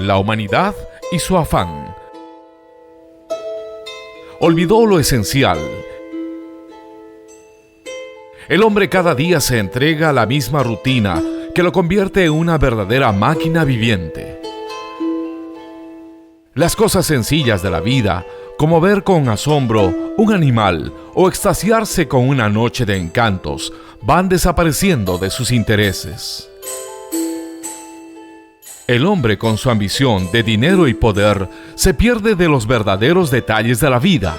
la humanidad y su afán. Olvidó lo esencial. El hombre cada día se entrega a la misma rutina que lo convierte en una verdadera máquina viviente. Las cosas sencillas de la vida, como ver con asombro un animal o extasiarse con una noche de encantos, van desapareciendo de sus intereses. El hombre, con su ambición de dinero y poder, se pierde de los verdaderos detalles de la vida.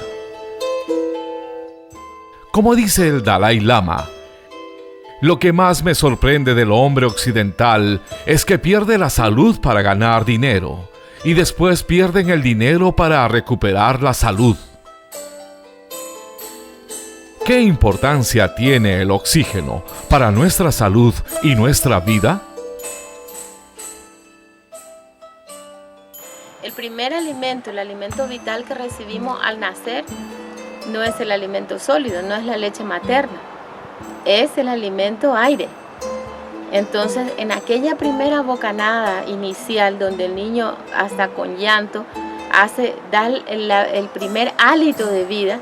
Como dice el Dalai Lama, lo que más me sorprende del hombre occidental es que pierde la salud para ganar dinero y después pierden el dinero para recuperar la salud. ¿Qué importancia tiene el oxígeno para nuestra salud y nuestra vida? El primer alimento, el alimento vital que recibimos al nacer, no es el alimento sólido, no es la leche materna, es el alimento aire. Entonces, en aquella primera bocanada inicial, donde el niño hasta con llanto da el primer hálito de vida,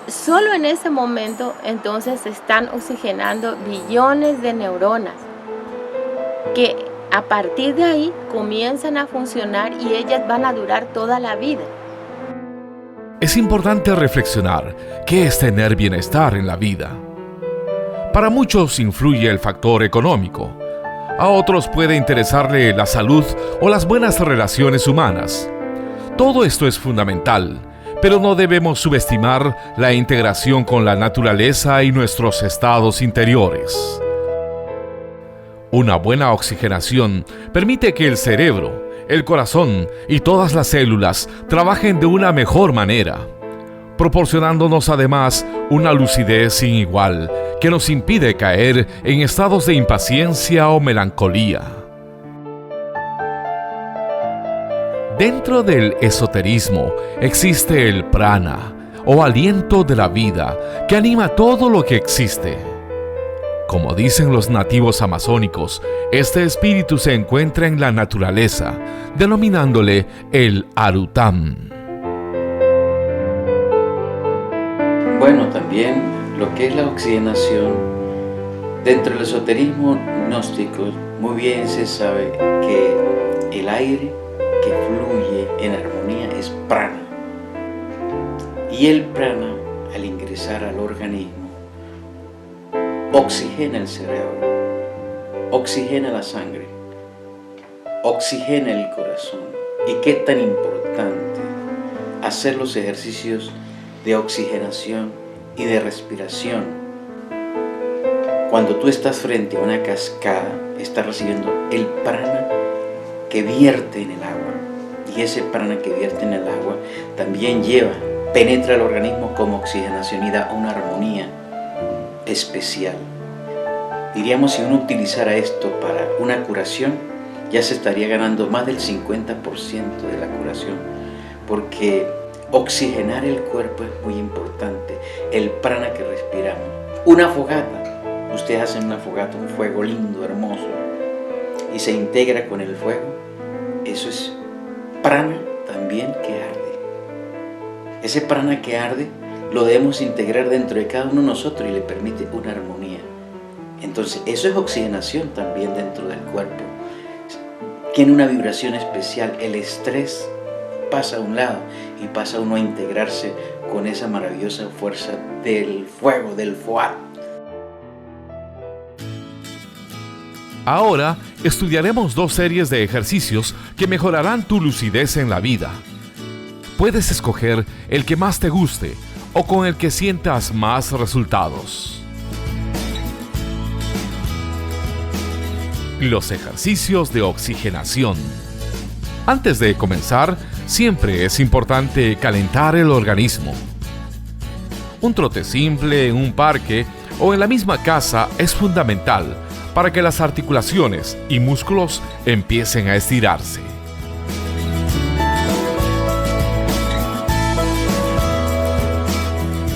solo en ese momento entonces se están oxigenando billones de neuronas que a partir de ahí comienzan a funcionar y ellas van a durar toda la vida. Es importante reflexionar qué es tener bienestar en la vida. Para muchos influye el factor económico. A otros puede interesarle la salud o las buenas relaciones humanas. Todo esto es fundamental, pero no debemos subestimar la integración con la naturaleza y nuestros estados interiores. Una buena oxigenación permite que el cerebro, el corazón y todas las células trabajen de una mejor manera, proporcionándonos además una lucidez sin igual que nos impide caer en estados de impaciencia o melancolía. Dentro del esoterismo existe el prana, o aliento de la vida, que anima todo lo que existe. Como dicen los nativos amazónicos, este espíritu se encuentra en la naturaleza, denominándole el Arutam. Bueno, también lo que es la oxigenación, dentro del esoterismo gnóstico, muy bien se sabe que el aire que fluye en armonía es prana. Y el prana, al ingresar al organismo, oxigena el cerebro, oxigena la sangre, oxigena el corazón. ¿Y qué tan importante hacer los ejercicios de oxigenación y de respiración? Cuando tú estás frente a una cascada, estás recibiendo el prana que vierte en el agua. Y ese prana que vierte en el agua también penetra el organismo como oxigenación y da una armonía especial. Diríamos, si uno utilizara esto para una curación, ya se estaría ganando más del 50% de la curación, porque oxigenar el cuerpo es muy importante. El prana que respiramos. Una fogata, ustedes hacen una fogata, un fuego lindo, hermoso, y se integra con el fuego. Eso es prana también que arde. Ese prana que arde lo debemos integrar dentro de cada uno de nosotros y le permite una armonía. Entonces, eso es oxigenación también dentro del cuerpo. Tiene una vibración especial. El estrés pasa a un lado y pasa uno a integrarse con esa maravillosa fuerza del fuego, del Fuat. Ahora estudiaremos 2 series de ejercicios que mejorarán tu lucidez en la vida. Puedes escoger el que más te guste o con el que sientas más resultados. Los ejercicios de oxigenación. Antes de comenzar, siempre es importante calentar el organismo. Un trote simple en un parque o en la misma casa es fundamental para que las articulaciones y músculos empiecen a estirarse.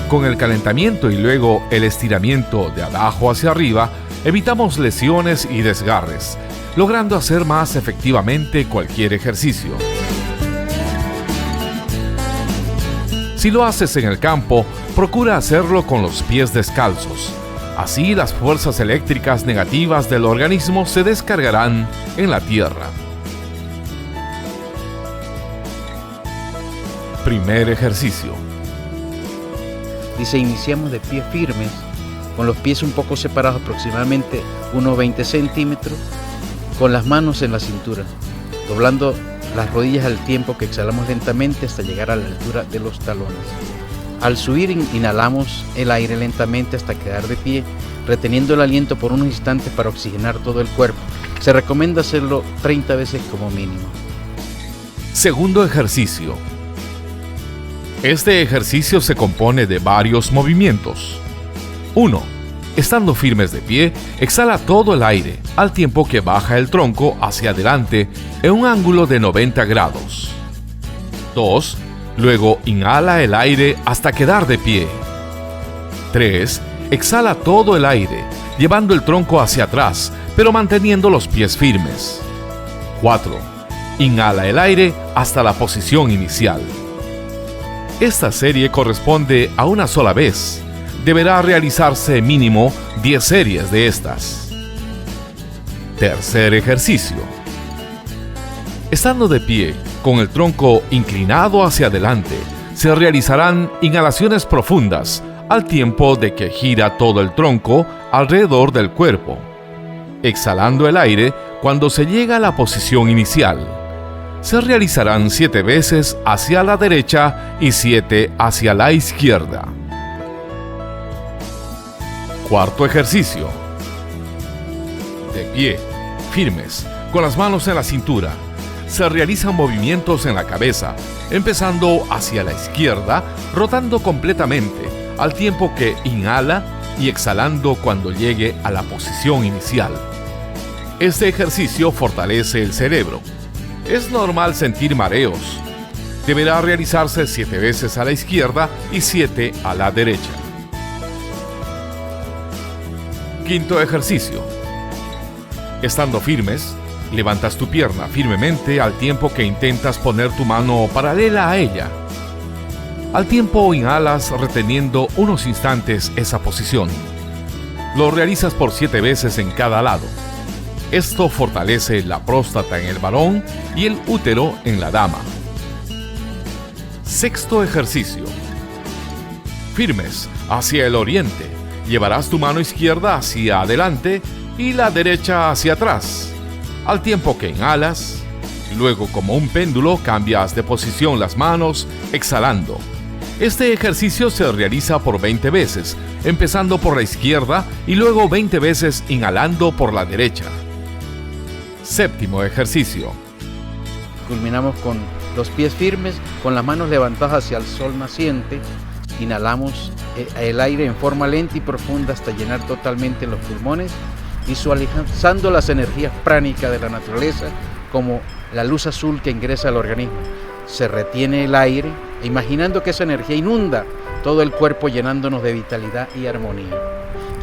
Con el calentamiento y luego el estiramiento de abajo hacia arriba, evitamos lesiones y desgarres, logrando hacer más efectivamente cualquier ejercicio. Si lo haces en el campo, procura hacerlo con los pies descalzos. Así las fuerzas eléctricas negativas del organismo se descargarán en la tierra. Primer ejercicio. Dice, iniciamos de pies firmes, con los pies un poco separados, aproximadamente unos 20 centímetros, con las manos en la cintura, doblando las rodillas al tiempo que exhalamos lentamente hasta llegar a la altura de los talones. Al subir, inhalamos el aire lentamente hasta quedar de pie, reteniendo el aliento por unos instantes para oxigenar todo el cuerpo. Se recomienda hacerlo 30 veces como mínimo. Segundo ejercicio. Este ejercicio se compone de varios movimientos. 1. Estando firmes de pie, exhala todo el aire, al tiempo que baja el tronco hacia adelante en un ángulo de 90 grados. 2. Luego inhala el aire hasta quedar de pie. 3. Exhala todo el aire, llevando el tronco hacia atrás, pero manteniendo los pies firmes. 4. Inhala el aire hasta la posición inicial. Esta serie corresponde a una sola vez. Deberá realizarse mínimo 10 series de estas. Tercer ejercicio. Estando de pie, con el tronco inclinado hacia adelante, se realizarán inhalaciones profundas al tiempo de que gira todo el tronco alrededor del cuerpo, exhalando el aire cuando se llega a la posición inicial. Se realizarán 7 veces hacia la derecha y 7 hacia la izquierda. Cuarto ejercicio. De pie, firmes, con las manos en la cintura. Se realizan movimientos en la cabeza, empezando hacia la izquierda, rotando completamente, al tiempo que inhala y exhalando cuando llegue a la posición inicial. Este ejercicio fortalece el cerebro. Es normal sentir mareos. Deberá realizarse 7 veces a la izquierda y 7 a la derecha. Quinto ejercicio. Estando firmes, levantas tu pierna firmemente al tiempo que intentas poner tu mano paralela a ella. Al tiempo inhalas reteniendo unos instantes esa posición. Lo realizas por 7 veces en cada lado. Esto fortalece la próstata en el varón y el útero en la dama. Sexto ejercicio. Firmes hacia el oriente. Llevarás tu mano izquierda hacia adelante y la derecha hacia atrás, al tiempo que inhalas. Luego, como un péndulo, cambias de posición las manos, exhalando. Este ejercicio se realiza por 20 veces, empezando por la izquierda y luego 20 veces inhalando por la derecha. Séptimo ejercicio. Culminamos con los pies firmes, con las manos levantadas hacia el sol naciente. Inhalamos el aire en forma lenta y profunda hasta llenar totalmente los pulmones, visualizando las energías pránicas de la naturaleza como la luz azul que ingresa al organismo. Se retiene el aire, imaginando que esa energía inunda todo el cuerpo, llenándonos de vitalidad y armonía.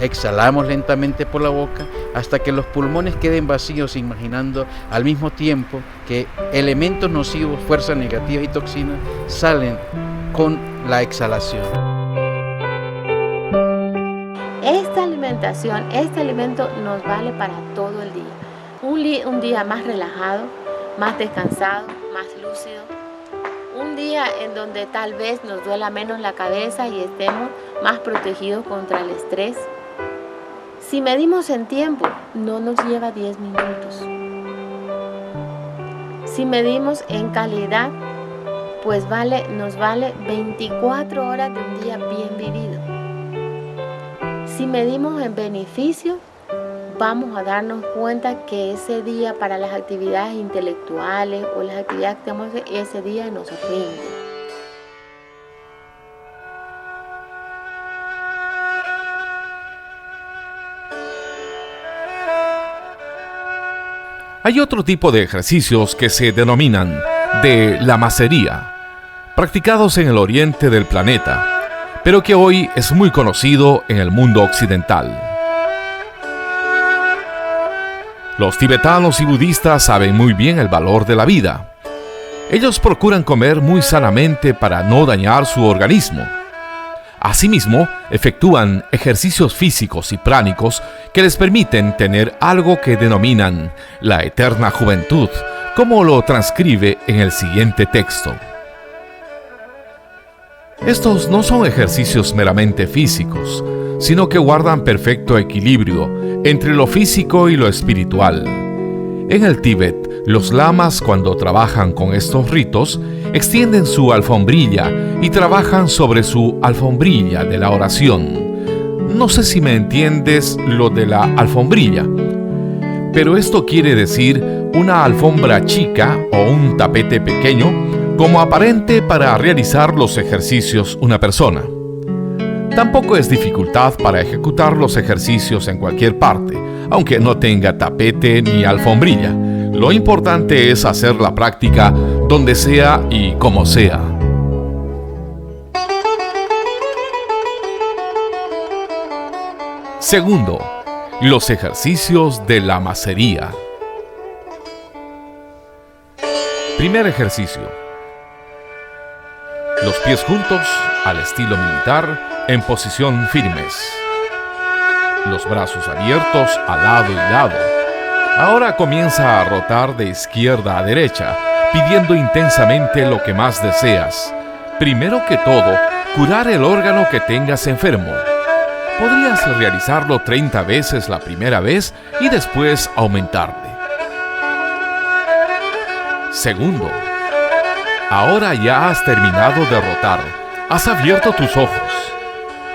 Exhalamos lentamente por la boca hasta que los pulmones queden vacíos, imaginando al mismo tiempo que elementos nocivos, fuerzas negativas y toxinas salen con la exhalación. Esta alimentación, este alimento nos vale para todo el día. Un día más relajado, más descansado, más lúcido. Un día en donde tal vez nos duela menos la cabeza y estemos más protegidos contra el estrés. Si medimos en tiempo, no nos lleva 10 minutos. Si medimos en calidad, pues nos vale 24 horas de un día bien vivido. Si medimos en beneficio, vamos a darnos cuenta que ese día para las actividades intelectuales o las actividades que tenemos ese día nos rinde. Hay otro tipo de ejercicios que se denominan de la macería, practicados en el oriente del planeta, pero que hoy es muy conocido en el mundo occidental. Los tibetanos y budistas saben muy bien el valor de la vida. Ellos procuran comer muy sanamente para no dañar su organismo. Asimismo, efectúan ejercicios físicos y pránicos que les permiten tener algo que denominan la eterna juventud, como lo transcribe en el siguiente texto. Estos no son ejercicios meramente físicos, sino que guardan perfecto equilibrio entre lo físico y lo espiritual. En el Tíbet, los lamas, cuando trabajan con estos ritos, extienden su alfombrilla y trabajan sobre su alfombrilla de la oración. No sé si me entiendes lo de la alfombrilla, pero esto quiere decir una alfombra chica o un tapete pequeño como aparente para realizar los ejercicios una persona. Tampoco es dificultad para ejecutar los ejercicios en cualquier parte, aunque no tenga tapete ni alfombrilla. Lo importante es hacer la práctica donde sea y como sea. Segundo, los ejercicios de la macería. Primer ejercicio. Los pies juntos, al estilo militar, en posición firmes. Los brazos abiertos a lado y lado. Ahora comienza a rotar de izquierda a derecha, pidiendo intensamente lo que más deseas. Primero que todo, curar el órgano que tengas enfermo. Podrías realizarlo 30 veces la primera vez y después aumentarle. Segundo, ahora ya has terminado de rotar. Has abierto tus ojos.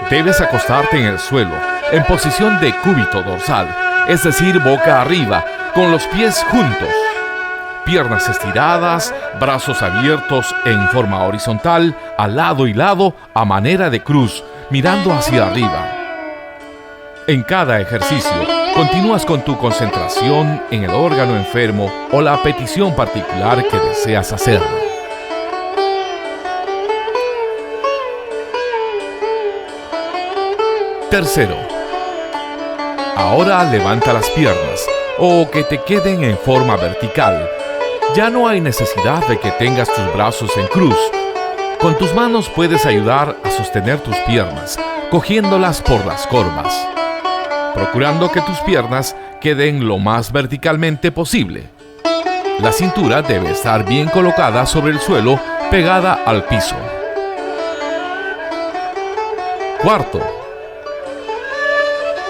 Debes acostarte en el suelo, en posición de cúbito dorsal, es decir, boca arriba, con los pies juntos. Piernas estiradas, brazos abiertos en forma horizontal, a lado y lado, a manera de cruz, mirando hacia arriba. En cada ejercicio, continúas con tu concentración en el órgano enfermo o la petición particular que deseas hacer. Tercero, ahora levanta las piernas o que te queden en forma vertical. Ya no hay necesidad de que tengas tus brazos en cruz. Con tus manos puedes ayudar a sostener tus piernas, cogiéndolas por las corvas, procurando que tus piernas queden lo más verticalmente posible. La cintura debe estar bien colocada sobre el suelo, pegada al piso. Cuarto,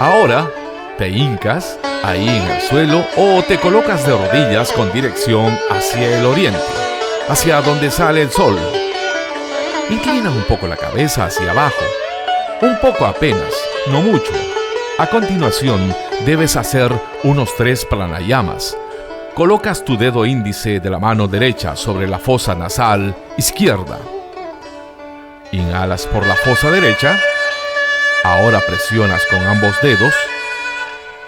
ahora te hincas ahí en el suelo o te colocas de rodillas con dirección hacia el oriente, hacia donde sale el sol. Inclina un poco la cabeza hacia abajo, un poco apenas, no mucho. A continuación, debes hacer unos 3 pranayamas. Colocas tu dedo índice de la mano derecha sobre la fosa nasal izquierda. Inhalas por la fosa derecha. Ahora presionas con ambos dedos,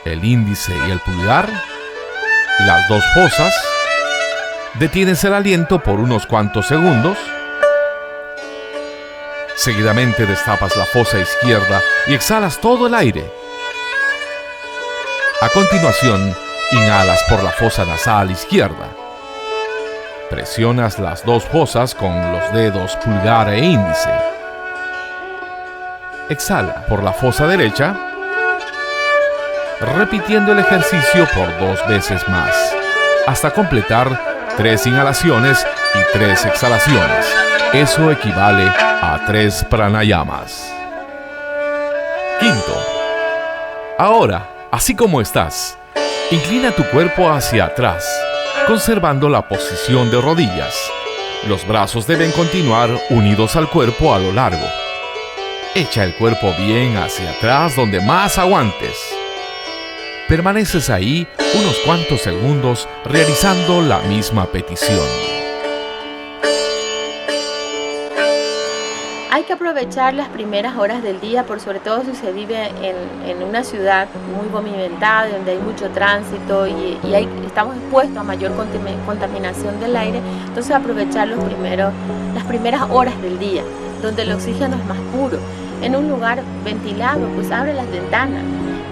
el índice y el pulgar, las dos fosas. Detienes el aliento por unos cuantos segundos. Seguidamente destapas la fosa izquierda y exhalas todo el aire. A continuación, inhalas por la fosa nasal izquierda. Presionas las dos fosas con los dedos pulgar e índice. Exhala por la fosa derecha, repitiendo el ejercicio por 2 veces más, hasta completar 3 inhalaciones y 3 exhalaciones. Eso equivale a 3 pranayamas. Quinto, ahora, así como estás, inclina tu cuerpo hacia atrás, conservando la posición de rodillas. Los brazos deben continuar unidos al cuerpo a lo largo. Echa el cuerpo bien hacia atrás donde más aguantes. Permaneces ahí unos cuantos segundos realizando la misma petición. Hay que aprovechar las primeras horas del día, por sobre todo si se vive en una ciudad muy movimentada, donde hay mucho tránsito y estamos expuestos a mayor contaminación del aire. Entonces aprovechar las primeras horas del día, donde el oxígeno es más puro. En un lugar ventilado, pues abre las ventanas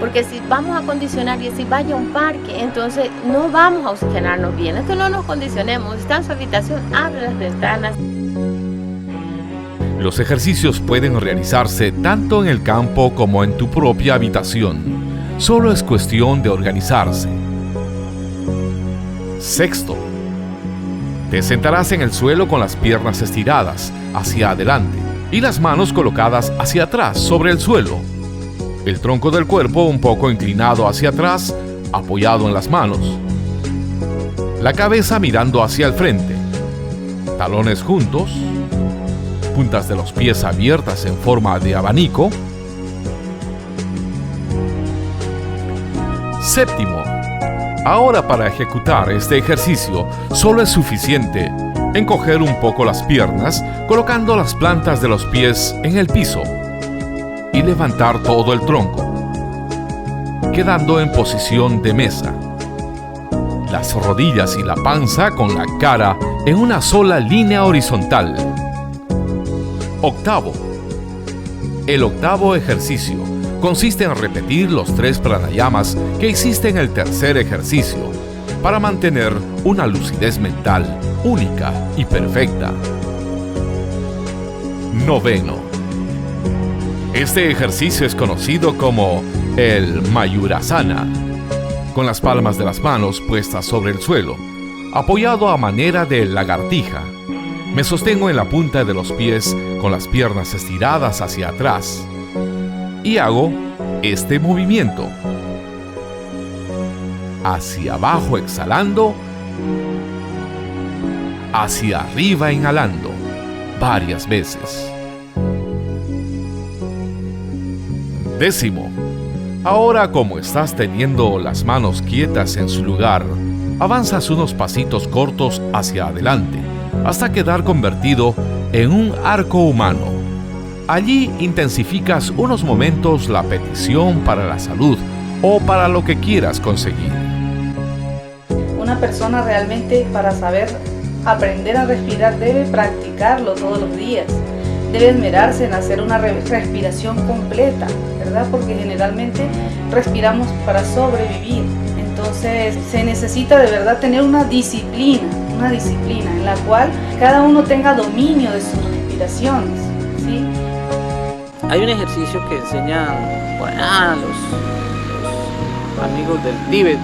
Porque si vamos a condicionar y si vaya a un parque, entonces no vamos a oxigenarnos bien. Entonces no nos condicionemos. Si está en su habitación, abre las ventanas. Los ejercicios pueden realizarse tanto en el campo como en tu propia habitación. Solo es cuestión de organizarse. Sexto, te sentarás en el suelo con las piernas estiradas hacia adelante y las manos colocadas hacia atrás sobre el suelo. El tronco del cuerpo un poco inclinado hacia atrás, apoyado en las manos. La cabeza mirando hacia el frente. Talones juntos. Puntas de los pies abiertas en forma de abanico. Séptimo, ahora para ejecutar este ejercicio solo es suficiente encoger un poco las piernas colocando las plantas de los pies en el piso y levantar todo el tronco, quedando en posición de mesa. Las rodillas y la panza con la cara en una sola línea horizontal. Octavo. El octavo ejercicio consiste en repetir los 3 pranayamas que hiciste en el tercer ejercicio para mantener una lucidez mental única y perfecta. Noveno. Este ejercicio es conocido como el Mayurasana, con las palmas de las manos puestas sobre el suelo, apoyado a manera de lagartija. Me sostengo en la punta de los pies con las piernas estiradas hacia atrás y hago este movimiento. Hacia abajo exhalando, hacia arriba inhalando, varias veces. Décimo. Ahora, como estás teniendo las manos quietas en su lugar, avanzas unos pasitos cortos hacia adelante hasta quedar convertido en un arco humano. Allí intensificas unos momentos la petición para la salud o para lo que quieras conseguir. Una persona realmente, para saber aprender a respirar, debe practicarlo todos los días. Debe esmerarse en hacer una respiración completa, ¿verdad? Porque generalmente respiramos para sobrevivir. Entonces se necesita de verdad tener una disciplina en la cual cada uno tenga dominio de sus respiraciones, ¿sí? Hay un ejercicio que enseñan los amigos del Tíbet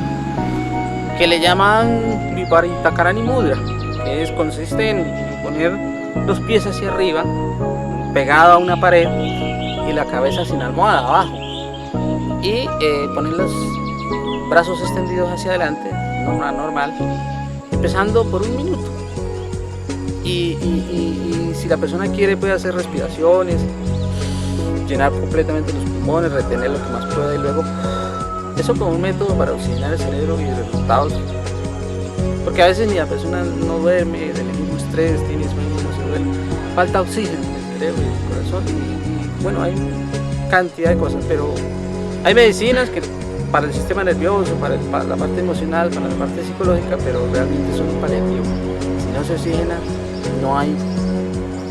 que le llaman Viparitakarani Mudra, que consiste en poner los pies hacia arriba, pegado a una pared y la cabeza sin almohada abajo, y poner los brazos extendidos hacia adelante, normal, empezando por 1 minuto. Y si la persona quiere, puede hacer respiraciones, llenar completamente los pulmones, retener lo que más pueda, y luego eso como un método para oxigenar el cerebro y resultados, porque a veces ni la persona no duerme del mismo estrés, tiene sueño, no se duerme, falta oxígeno en el cerebro y el corazón, y bueno, hay cantidad de cosas, pero hay medicinas que para el sistema nervioso, para la parte emocional, para la parte psicológica, pero realmente son un paliativo. Si no se oxigena, no hay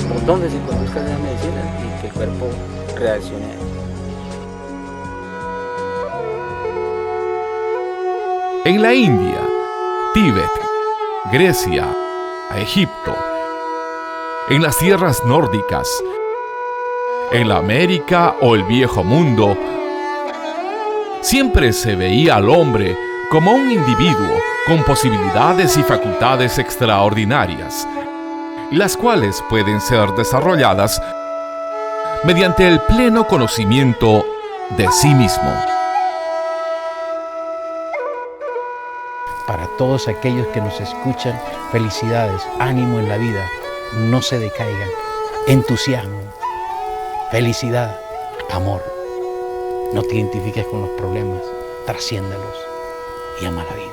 por dónde se conduzcan esas medicinas y que el cuerpo reaccione a ello. En la India, Tíbet, Grecia, Egipto, en las tierras nórdicas, en la América o el Viejo Mundo, siempre se veía al hombre como un individuo con posibilidades y facultades extraordinarias, las cuales pueden ser desarrolladas mediante el pleno conocimiento de sí mismo. Para todos aquellos que nos escuchan, felicidades, ánimo en la vida, no se decaigan, entusiasmo, felicidad, amor. No te identifiques con los problemas, trasciéndalos y ama la vida.